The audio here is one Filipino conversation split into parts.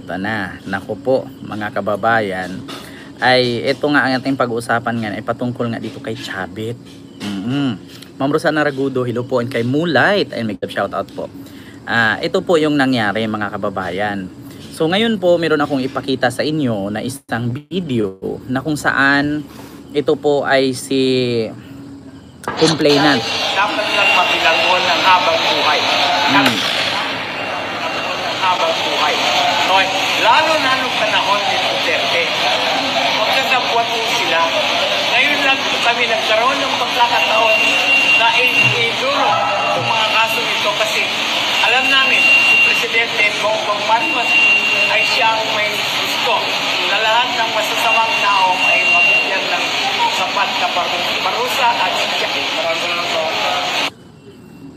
Ito na. Naku po, mga kababayan. Ay, ito nga ang ating pag-uusapan ngayon ay patungkol nga dito kay Chabit. Ma'am Rosana Ragudo, hello po, and kay Moonlight, ay mag-shoutout po. Ito po yung nangyari, mga kababayan. So ngayon po, meron akong ipakita sa inyo na isang video na kung saan ito po ay si complainant. Dapat lang mabilanggon ng habang buhay. Habang buhay. So, lalo na nung panahon ni Duterte. Magkakabuat po sila. Ngayon lang po kami nagkaroon ng pagkakataon na iduro itong mga kaso nito kasi alam namin si Presidente Bongbong Marcos ay siyang may gusto na lahat ng masasamang tao ay mabigyan ng sapat na parusa at siya.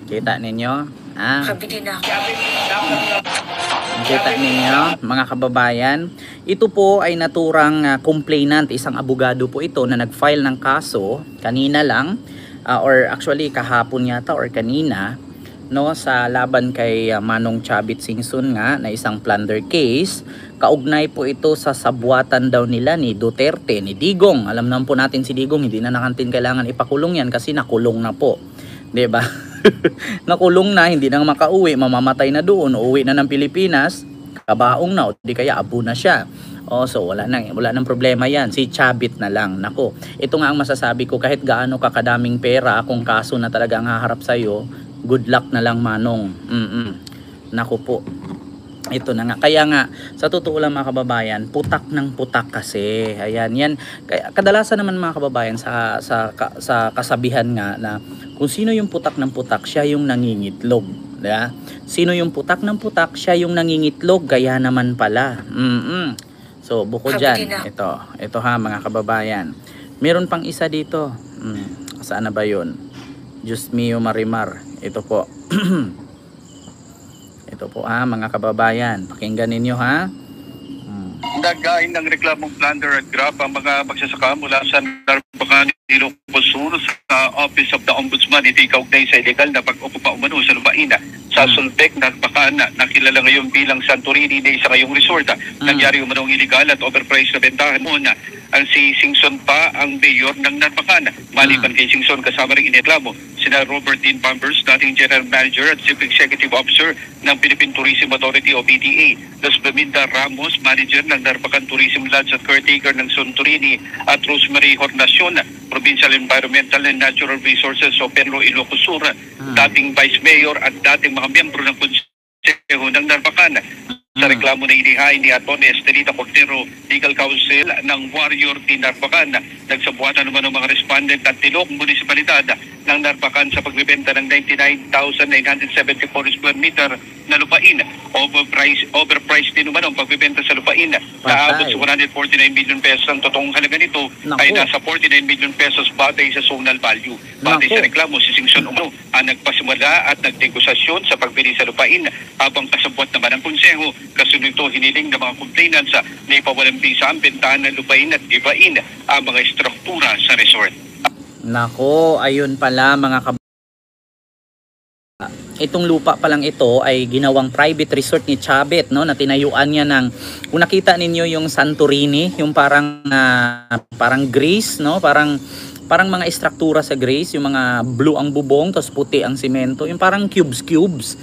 Kita ninyo? Kita ninyo, mga kababayan, ito po ay naturang complainant, isang abogado po ito na nag-file ng kaso kanina lang, or actually kahapon yata or kanina, no, sa laban kay Manong Chavit Singson nga na isang plunder case. Kaugnay po ito sa sabuatan daw nila ni Duterte, ni Digong. Alam naman po natin si Digong, hindi na natin kailangan ipakulong yan kasi nakulong na po, 'di ba? Nakulong na, hindi na makauwi, mamamatay na doon, uuwi na ng Pilipinas, kabaong na, o di kaya abo na siya. So wala nang problema yan, si Chabit na lang. Nako, ito nga ang masasabi ko, kahit gaano kakadaming pera, kung kaso na talaga ang haharap sa'yo, good luck na lang, Manong. Nako po, ito na nga. Kaya nga, sa totoo lang mga kababayan, putak ng putak kasi. Ayan, yan. Kaya, kadalasan naman mga kababayan sa kasabihan nga na kung sino yung putak ng putak, siya yung nangingitlog. Diba? Sino yung putak ng putak, siya yung nangingitlog. Gaya naman pala. So, bukod dyan, ito ha mga kababayan. Meron pang isa dito. Saan na ba yun? Diyos mio Marimar. Ito po. Ito po ha mga kababayan, pakinggan ninyo ha. Nagain ng reklamong plunder at grab ang mga magsasaka mula sa Narbacan, Ilocos Sur sa Office of the Ombudsman. Hindi kaugnay sa illegal na pag-okupa umano sa lupain sa Sulbec, Narbacan, na kilala ngayon bilang Santorini na isa kayong resort. Nangyari umanong illegal at overpriced na bentahan muna. Ang si Singson pa ang mayor ng Narbacan. Maliban kay Singson, kasama rin inireklamo sina Robert Dean Pambers, dating General Manager at Chief Executive Officer ng Philippine Tourism Authority o PTA. Los Beminda Ramos, Manager ng Narbacan Tourism Lodge at Caretaker ng Santorini, at Rosemary Hornacion, Provincial Environmental and Natural Resources o Penlo, Ilocos Sur, dating Vice Mayor at dating mga miyembro ng Konseho ng Narbacan. Sa reklamo na inihain ni Atty. Estelita Cordero, Legal Counsel ng Warrior Team Narbacan, nagsabuatan naman ng mga respondent at Tilok Munisipalidad ng Narbacan sa pagbibenta ng 99,974 square meter na lupain. Overpriced din naman ang pagbibenta sa lupain. Naabot sa 149 million pesos. Ang totoong halaga nito ay nasa 49 million pesos batay sa zonal value. Batay sa reklamo, si Singson Umano ang nagpasimula at nagdegosasyon sa pagbili sa lupain, habang kasabwat naman ang konseho. Kasunod ito, hiniling ng mga complainants na ipawalang bisa ang bentahan ng lupain at ibain ang mga struktura sa resort. Nako, ayun pala mga itong lupa pa lang ito ay ginawang private resort ni Chabit, no, na tinayuan niya ng, kung nakita ninyo yung Santorini, yung parang Greece, no, parang mga istruktura sa Greece, yung mga blue ang bubong tapos puti ang simento, yung parang cubes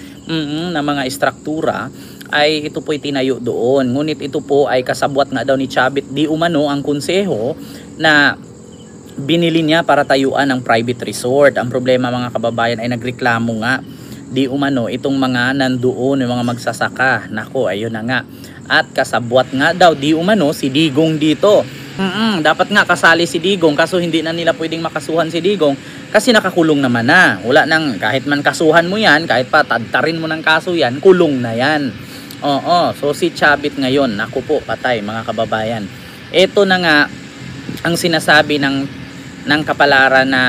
na mga istruktura, ay ito po itinayo doon. Ngunit ito po ay kasabwat nga daw ni Chabit di umano ang konseho na binili niya para tayuan ng private resort. Ang problema mga kababayan ay nagreklamo nga di umano itong mga nandoon, yung mga magsasaka. Nako, ayun na nga. At kasabwat nga daw di umano si Digong dito. Dapat nga kasali si Digong, kaso hindi na nila pwedeng makasuhan si Digong kasi nakakulong naman na. Wala nang, kahit man kasuhan mo yan, kahit pa tadtarin mo ng kaso yan, kulong na yan. So si Chabit ngayon, naku po, patay mga kababayan. Ito na nga ang sinasabi ng kapalaran na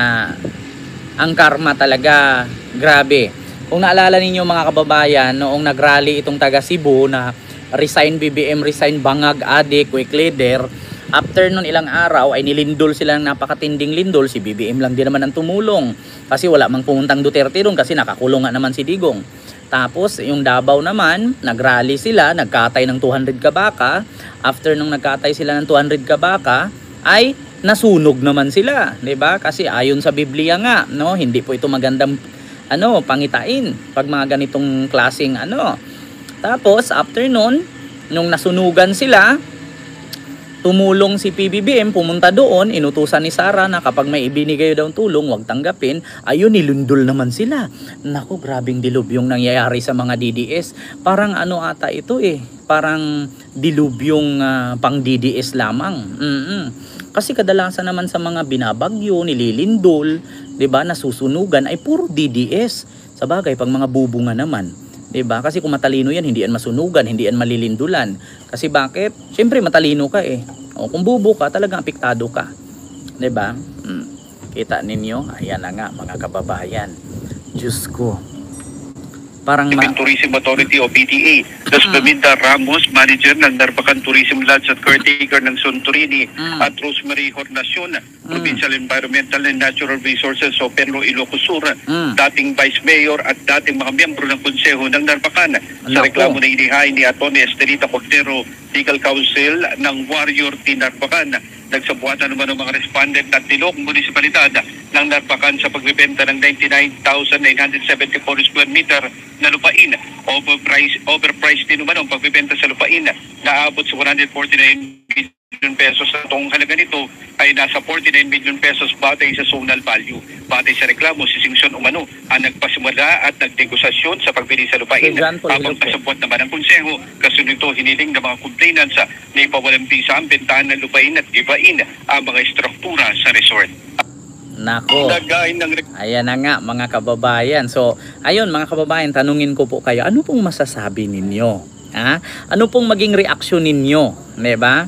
ang karma talaga, grabe. Kung naalala ninyo mga kababayan, noong nagrally itong taga Cebu na resign BBM, resign Bangag, Adik, Quick Leader, after nun ilang araw ay nilindol sila ng napakatinding lindol. Si BBM lang din naman ang tumulong kasi wala mang pumuntang Duterte doon kasi nakakulong nga naman si Digong. Tapos yung Davao naman, nagrally sila, nagkatay ng 200 kabaka. After nung nagkatay sila ng 200 kabaka, ay nasunog naman sila, 'di ba? Kasi ayon sa Biblia nga, no, hindi po ito magandang pangitain pag mga ganitong klaseng Tapos after nun, nung nasunugan sila, tumulong si PBBM, pumunta doon, inutusan ni Sara na kapag may ibinigay daw tulong, huwag tanggapin. Ayun, nilundol naman sila. Naku, grabing dilubyong nangyayari sa mga DDS. Parang ata ito parang dilubyong pang DDS lamang. Kasi kadalasan naman sa mga binabagyo, nililindol, 'di ba, nasusunugan ay puro DDS. Sa bagay, pag mga bubunga naman, 'di ba? Kasi kung matalino 'yan, hindi yan masunugan, hindi yan malilindulan. Kasi bakit? Siyempre matalino ka O kung bubo ka, talagang apektado ka. 'Di ba? Kita ninyo, ayan na nga mga kababayan. Diyos ko. Parang Tourism Authority o PTA. Thus, Dominda Ramos, manager ng Narvacan Tourism Lodge at caretaker ng Santorini at Rosemary Hornacion, Provincial Environmental and Natural Resources o Penlo Ilocos Sur, dating Vice Mayor at dating mga miyembro ng Konseho ng Narvacan. Sa reklamo na inihain ni Atty. Estelita Cordero, Legal Counsel ng Warrior Team Narvacan, nagsabuatan naman ng mga respondent at Tilog Municipalidad ng Narvacan sa pagbibenta ng 99,974 square meter na lupain. Overpriced din naman ang pagbibenta sa lupain na aabot sa 149 million pesos. Itong halaga nito ay nasa 49 million pesos batay sa zonal value. Batay sa reklamo, si Singson Umano ang nagpasimula at nagdegosasyon sa pagbili sa lupain. Habang kasabot naman ang konseho, kasunod nito hiniling ng mga complainants na ipawalang bisa ang bentahan ng lupain at ibain ang mga estruktura sa resort. Nako. Ayan na nga mga kababayan. So, ayun mga kababayan, tanungin ko po kayo, ano pong masasabi ninyo? Ano pong maging reaksyon ninyo? 'Di ba?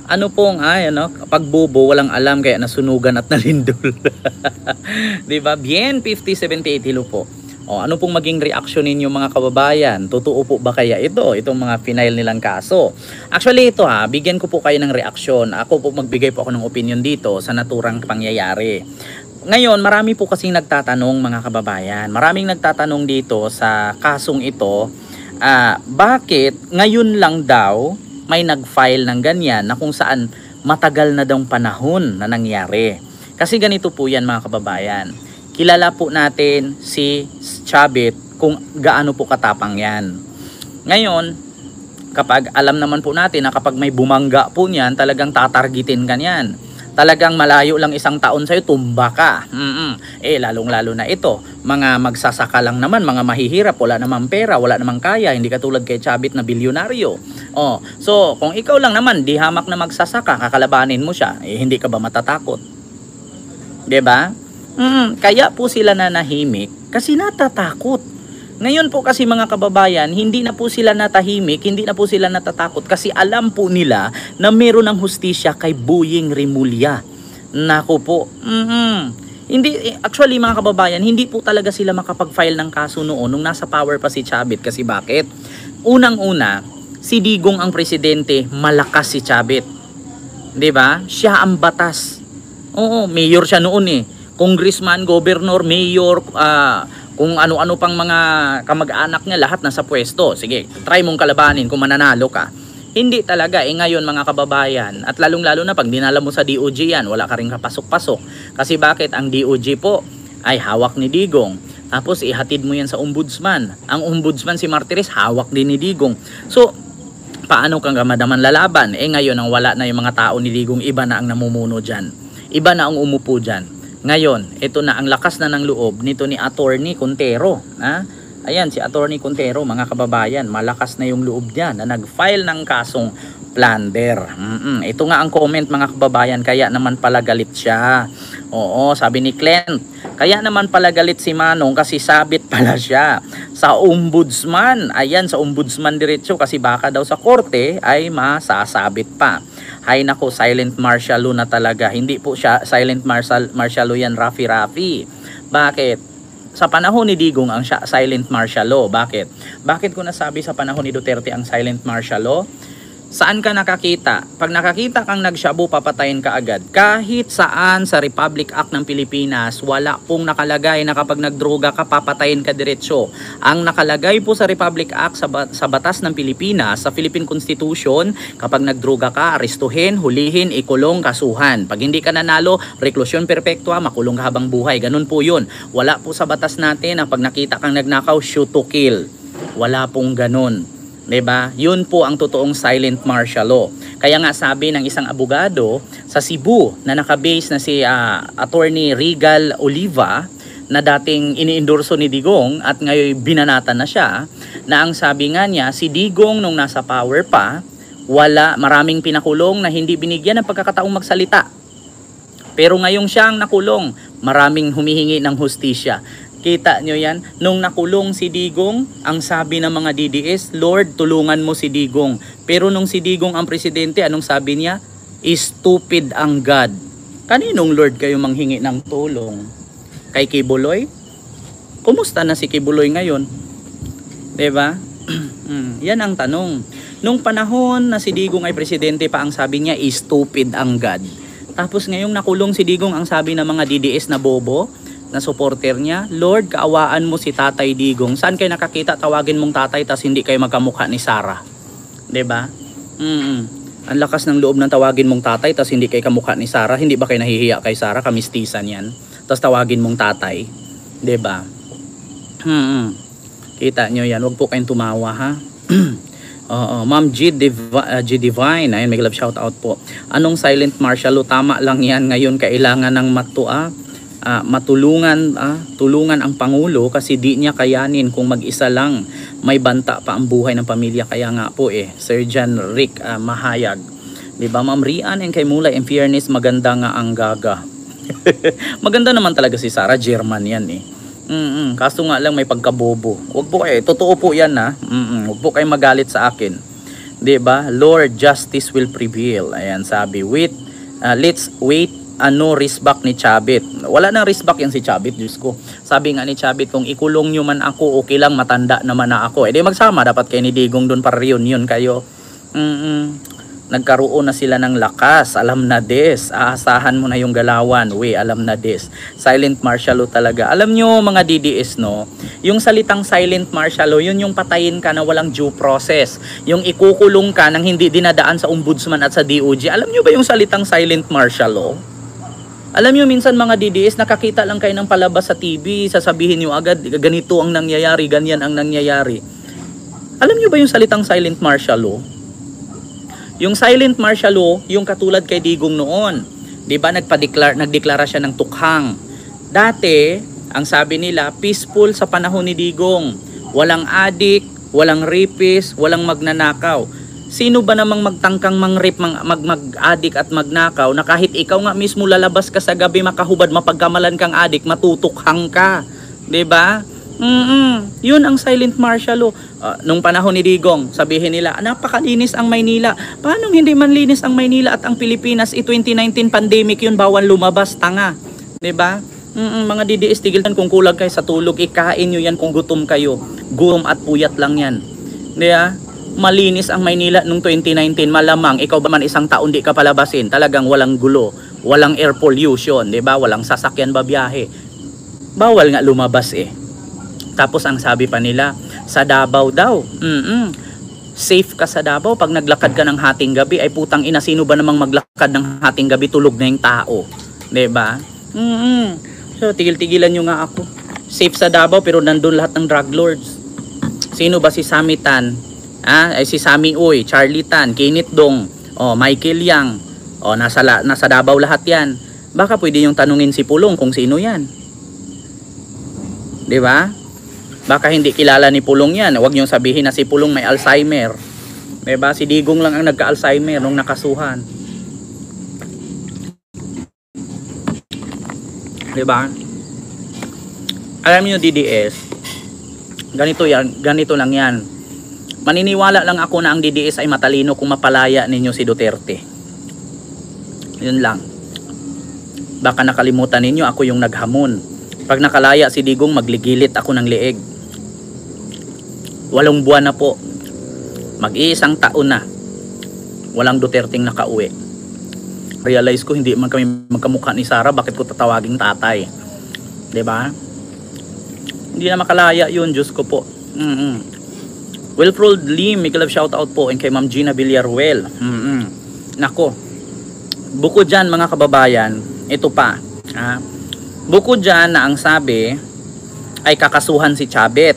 Ano pong pagbobo, walang alam kaya nasunugan at nalindol. 'Di ba? Bien 5078 hello po. Ano pong maging reaksyon ninyo mga kababayan? Totoo po ba kaya itong mga final nilang kaso? Actually ito bigyan ko po kayo ng reaksyon. Ako po magbigay po ako ng opinion dito sa naturang pangyayari. Ngayon, marami po kasing nagtatanong mga kababayan. Maraming nagtatanong dito sa kasong ito, bakit ngayon lang daw may nag-file ng ganyan na kung saan matagal na daw panahon na nangyari. Kasi ganito po yan mga kababayan. Kilala po natin si Chavit kung gaano po katapang yan. Ngayon, kapag alam naman po natin na kapag may bumangga po niyan, talagang tatargetin ka niyan. Talagang malayo lang isang taon sa'yo, tumba ka. Lalong-lalo na ito. Mga magsasaka lang naman, mga mahihirap, wala namang pera, wala namang kaya. Hindi katulad kay Chavit na bilyonaryo. So, kung ikaw lang naman, di hamak na magsasaka, kakalabanin mo siya, hindi ka ba matatakot? 'Di ba? Kaya po sila nanahimik kasi natatakot. Ngayon po kasi mga kababayan, hindi na po sila natahimik, hindi na po sila natatakot kasi alam po nila na meron ng hustisya kay Boying Rimulya. Nako po. Hindi, actually mga kababayan, hindi po talaga sila makapag-file ng kaso noon nung nasa power pa si Chavit. Kasi bakit? Unang-una, si Digong ang presidente, malakas si Chavit. 'Di ba? Siya ang batas. Oo, mayor siya noon Congressman, governor, mayor, kung ano-ano pang mga kamag-anak niya, lahat nasa pwesto. Sige, try mong kalabanin kung mananalo ka. Hindi talaga. Ngayon mga kababayan, at lalong-lalo na pag dinala mo sa DOJ yan, wala ka rin kapasok-pasok. Kasi bakit? Ang DOJ po ay hawak ni Digong. Tapos ihatid mo yan sa ombudsman. Ang ombudsman si Martires, hawak din ni Digong. So, paano kang madaman lalaban? Ngayon, ang wala na yung mga tao ni Digong, iba na ang namumuno dyan. Iba na ang umupo dyan. Ngayon, ito na ang lakas na ng loob nito ni Attorney Contero. Ayan, si Attorney Contero, mga kababayan, malakas na yung loob niya na nag-file ng kasong plunder. Ito nga ang comment mga kababayan, kaya naman pala galit siya. Oo, sabi ni Clint, kaya naman pala galit si Manong kasi sabit pala siya sa ombudsman. Ayan, sa ombudsman diretso kasi baka daw sa korte ay masasabit pa. Hay nako, silent martial law na talaga. Hindi po siya silent martial law yan, Rafi. Bakit? Sa panahon ni Digong ang silent martial law. Bakit? Bakit ko nasabi sa panahon ni Duterte ang silent martial law? Saan ka nakakita? Pag nakakita kang nagshabu, papatayin ka agad. Kahit saan sa Republic Act ng Pilipinas, wala pong nakalagay na kapag nagdroga ka, papatayin ka diretsyo. Ang nakalagay po sa Republic Act, sa batas ng Pilipinas, sa Philippine Constitution, kapag nagdroga ka, arestuhin, hulihin, ikulong, kasuhan. Pag hindi ka nanalo, reklusyon perpetua, makulong ka habang buhay. Ganun po yun. Wala po sa batas natin na pag nakita kang nagnakaw, shoot to kill. Wala pong ganun. Diba? Yun po ang totoong silent martial law. Kaya nga sabi ng isang abogado sa Cebu na nakabase na si Attorney Regal Oliva na dating iniendorso ni Digong at ngayon binanatan na siya, na ang sabi nga niya, si Digong nung nasa power pa, maraming pinakulong na hindi binigyan ng pagkakataong magsalita. Pero ngayong siya ang nakulong, maraming humihingi ng hustisya. Kita nyo yan? Nung nakulong si Digong, ang sabi ng mga DDS, Lord, tulungan mo si Digong. Pero nung si Digong ang presidente, anong sabi niya? Stupid ang God. Kaninong Lord kayo manghingi ng tulong? Kay Kibuloy? Kumusta na si Kibuloy ngayon? Diba? Yan ang tanong. Nung panahon na si Digong ay presidente pa, ang sabi niya, stupid ang God. Tapos ngayong nakulong si Digong, ang sabi ng mga DDS na bobo, na supporter niya, Lord, kaawaan mo si Tatay Digong. Saan kayo nakakita tawagin mong tatay tas hindi kayo magkamukha ni Sarah? 'Di ba? Ang lakas ng loob ng tawagin mong tatay tas hindi kayo kamukha ni Sarah. Hindi ba kayo nahihiya kay Sarah? Kamistisan 'yan. Tas tawagin mong tatay. 'Di ba? Kita nyo 'yan. Huwag po kayong tumawa, ha? Oo, Ma'am G Divine, ayun, may love shout out po. Anong silent martial law? Tama lang 'yan. Ngayon kailangan ng tulungan ang Pangulo kasi di niya kayanin kung mag-isa lang, may banta pa ang buhay ng pamilya. Kaya nga po Sir John Rick Mahayag, diba Ma'am Rian and kay Mulay, in fairness maganda nga ang Gaga. Maganda naman talaga si Sarah, German yan kaso nga lang may pagkabobo. Huwag po kayo, totoo po yan huwag po kayo magalit sa akin, diba? Lord, justice will prevail. Ayan sabi, let's wait. Wristback ni Chabit. Wala nang wristback yan si Chabit, Diyos ko. Sabi nga ni Chabit, kung ikulong nyo man ako, okay lang, matanda naman na ako. Di magsama, dapat kayo ni Digong doon para reunion kayo. Nagkaroon na sila ng lakas. Alam na des. Aasahan mo na yung galawan. Alam na des. Silent martial law talaga. Alam nyo mga DDS, no? Yung salitang silent martial law, yun yung patayin ka na walang due process. Yung ikukulong ka nang hindi dinadaan sa ombudsman at sa DOJ. Alam nyo ba yung salitang silent martial law? Alam nyo, minsan mga DDS, nakakita lang kayo ng palabas sa TV, sasabihin nyo agad, ganito ang nangyayari, ganyan ang nangyayari. Alam nyo ba yung salitang silent martial law? Yung silent martial law, yung katulad kay Digong noon. Diba, nagdeklara siya ng tukhang. Dati, ang sabi nila, peaceful sa panahon ni Digong. Walang adik, walang rapist, walang magnanakaw. Sino ba namang magtangkang mangrip, mag-adik at magnakaw na kahit ikaw nga mismo lalabas ka sa gabi makahubad, mapagkamalan kang adik, matutukhang ka? 'Di ba? Yun ang silent martial law. Nung panahon ni Digong, sabihin nila, napakalinis ang Maynila. Paano hindi man linis ang Maynila at ang Pilipinas? 2019 pandemic yun, bawal lumabas, tanga. 'Di ba? Mga DDS, tigil kung kulang kayo sa tulog, ikain nyo yan kung gutom kayo. Gutom at puyat lang yan. 'Di ba? Malinis ang Maynila nung 2019, malamang ikaw ba man isang taon di ka palabasin, talagang walang gulo, walang air pollution, 'di ba? Walang sasakyan babiyahe. Bawal nga lumabas Tapos ang sabi pa nila, sa Davao daw. Safe ka sa Davao pag naglakad ka ng hating gabi. Ay putang ina, sino ba namang maglakad ng hating gabi, tulog na yung tao, 'di ba? So tigil-tigilan nyo nga ako. Safe sa Davao pero nandun lahat ng drug lords. Sino ba si Sammy Tan? Ay si Sammy Uy, Charlie Tan, Kenneth Dong, Michael Yang, nasa Davao lahat yan. Baka pwede yung tanungin si Pulong kung sino yan. 'Di ba? Baka hindi kilala ni Pulong yan. Huwag niyong sabihin na si Pulong may Alzheimer. 'Di ba? Si Digong lang ang nagka-Alzheimer nung nakasuhan. 'Di ba? Alam niyo DDS, ganito lang yan. Maniniwala lang ako na ang DDS ay matalino kung mapalaya ninyo si Duterte. Yun lang. Baka nakalimutan ninyo ako yung naghamon. Pag nakalaya si Digong, magligilit ako ng leeg. 8 buwan na po. Mag-iisang taon na. walang Duterteng nakauwi. Realize ko hindi man kami magkamukha ni Sara, bakit ko tatawaging tatay? 'Di ba? Hindi na makalaya 'yun, Diyos ko po. Wilfred Lim, may love shout out po, and kay Ma'am Gina Villaruel. Nako. Bukod diyan mga kababayan, ito pa. Bukod diyan na ang sabi ay kakasuhan si Chabet.